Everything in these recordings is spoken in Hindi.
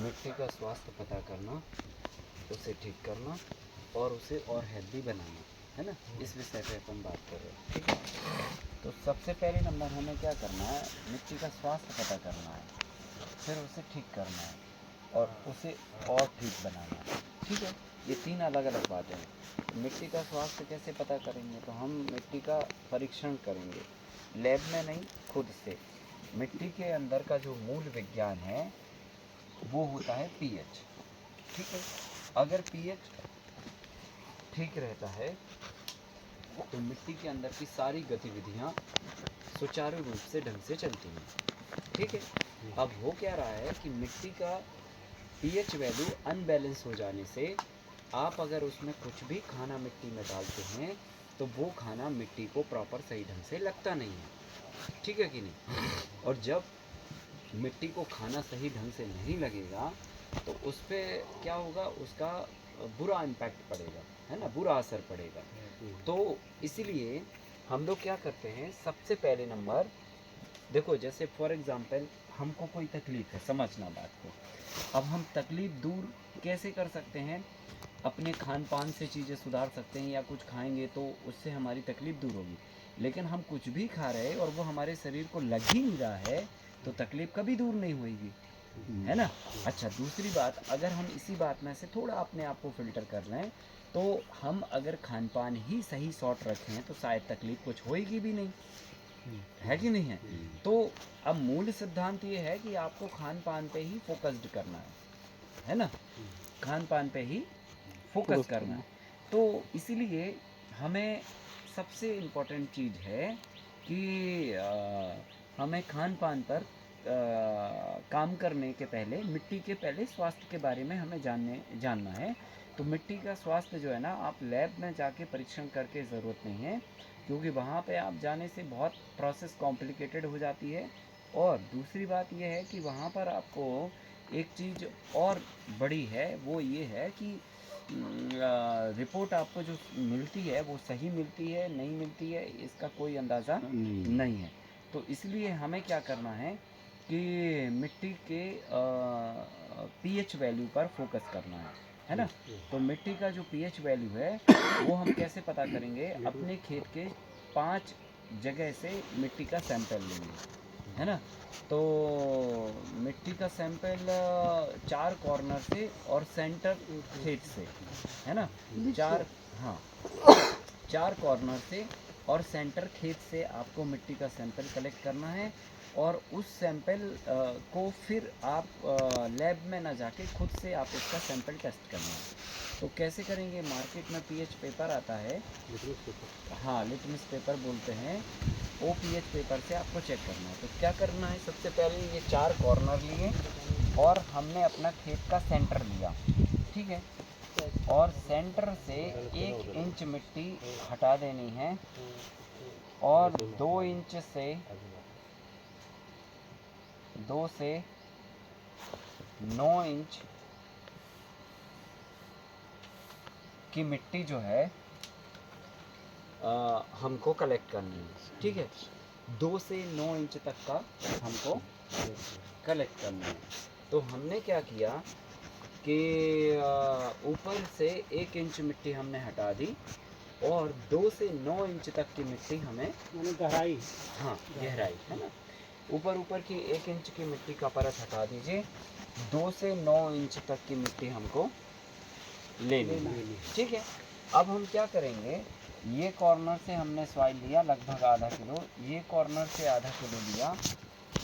मिट्टी का स्वास्थ्य पता करना, उसे ठीक करना और उसे और हेल्दी बनाना, है ना, इस विषय पे अपन बात कर रहे हैं। ठीक है, तो सबसे पहले नंबर हमें क्या करना है, मिट्टी का स्वास्थ्य पता करना है, फिर उसे ठीक करना है और उसे और ठीक बनाना है। ठीक है, ये तीन अलग अलग बातें हैं। मिट्टी का स्वास्थ्य कैसे पता करेंगे, तो हम मिट्टी का परीक्षण करेंगे, लैब में नहीं, खुद से। मिट्टी के अंदर का जो मूल विज्ञान है वो होता है पीएच। ठीक है, अगर पीएच ठीक रहता है तो मिट्टी के अंदर की सारी गतिविधियां सुचारू रूप से ढंग से चलती हैं। ठीक है, अब हो क्या रहा है कि मिट्टी का पीएच वैल्यू अनबैलेंस हो जाने से आप अगर उसमें कुछ भी खाना मिट्टी में डालते हैं तो वो खाना मिट्टी को प्रॉपर सही ढंग से लगता नहीं है। ठीक है कि नहीं, और जब मिट्टी को खाना सही ढंग से नहीं लगेगा तो उस पर क्या होगा, उसका बुरा इम्पैक्ट पड़ेगा, है ना, बुरा असर पड़ेगा। तो इसीलिए हम लोग क्या करते हैं, सबसे पहले नंबर देखो, जैसे फॉर एग्जांपल हमको कोई तकलीफ़ है, समझना बात को। अब हम तकलीफ़ दूर कैसे कर सकते हैं, अपने खान पान से चीज़ें सुधार सकते हैं, या कुछ खाएंगे तो उससे हमारी तकलीफ़ दूर होगी। लेकिन हम कुछ भी खा रहे हैं और वो हमारे शरीर को लग ही नहीं रहा है तो तकलीफ़ कभी दूर नहीं होगी, है ना। अच्छा, दूसरी बात, अगर हम इसी बात में से थोड़ा अपने आप को फ़िल्टर कर लें तो हम अगर खान पान ही सही शॉर्ट रखें तो शायद तकलीफ़ कुछ होएगी भी नहीं, है कि नहीं है। तो अब मूल सिद्धांत ये है कि आपको खान पान पे ही फोकस्ड करना है ना, खान पान पे ही फोकस करना है। तो इसीलिए हमें सबसे इम्पोर्टेंट चीज़ है कि हमें खान पान पर काम करने के पहले मिट्टी के पहले स्वास्थ्य के बारे में हमें जानना है। तो मिट्टी का स्वास्थ्य जो है ना, आप लैब में जाके परीक्षण करके ज़रूरत नहीं है, क्योंकि वहाँ पे आप जाने से बहुत प्रोसेस कॉम्प्लिकेटेड हो जाती है। और दूसरी बात यह है कि वहाँ पर आपको एक चीज़ और बड़ी है, वो ये है कि रिपोर्ट आपको जो मिलती है वो सही मिलती है नहीं मिलती है, इसका कोई अंदाज़ा नहीं है। तो इसलिए हमें क्या करना है कि मिट्टी के पीएच वैल्यू पर फोकस करना है ना। तो मिट्टी का जो पीएच वैल्यू है वो हम कैसे पता करेंगे, अपने खेत के 5 जगह से मिट्टी का सैंपल लेंगे, है ना। तो मिट्टी का सैंपल 4 कॉर्नर से और सेंटर खेत से, है ना, 4, हाँ, 4 कॉर्नर से और सेंटर खेत से आपको मिट्टी का सैंपल कलेक्ट करना है। और उस सैंपल को फिर आप लैब में ना जाके खुद से आप उसका सैंपल टेस्ट करना है। तो कैसे करेंगे, मार्केट में पीएच पेपर आता है, हाँ, लिटमस पेपर बोलते हैं, वो पीएच पेपर से आपको चेक करना है। तो क्या करना है, सबसे पहले ये 4 कॉर्नर लिए और हमने अपना खेत का सेंटर लिया, ठीक है, और सेंटर से 1 इंच मिट्टी हटा देनी है और 2 से 9 इंच की मिट्टी जो है हमको कलेक्ट करनी है। ठीक है, 2 से 9 इंच तक का हमको कलेक्ट करना है। तो हमने क्या किया कि ऊपर से 1 इंच मिट्टी हमने हटा दी और 2 से 9 इंच तक की मिट्टी हमें, गहराई, हाँ, गहराई, है ना, ऊपर की 1 इंच की मिट्टी का परत हटा दीजिए, 2 से 9 इंच तक की मिट्टी हमको लेनी है। ठीक है, अब हम क्या करेंगे, ये कॉर्नर से हमने सॉइल लिया लगभग आधा किलो, ये कॉर्नर से आधा किलो लिया,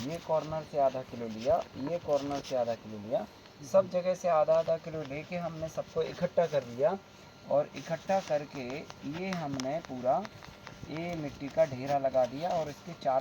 ये कॉर्नर से आधा किलो लिया, ये कॉर्नर से आधा किलो लिया, सब जगह से आधा आधा किलो लेके हमने सबको इकट्ठा कर लिया। और इकट्ठा करके ये हमने पूरा ये मिट्टी का ढेरा लगा दिया और इसके 4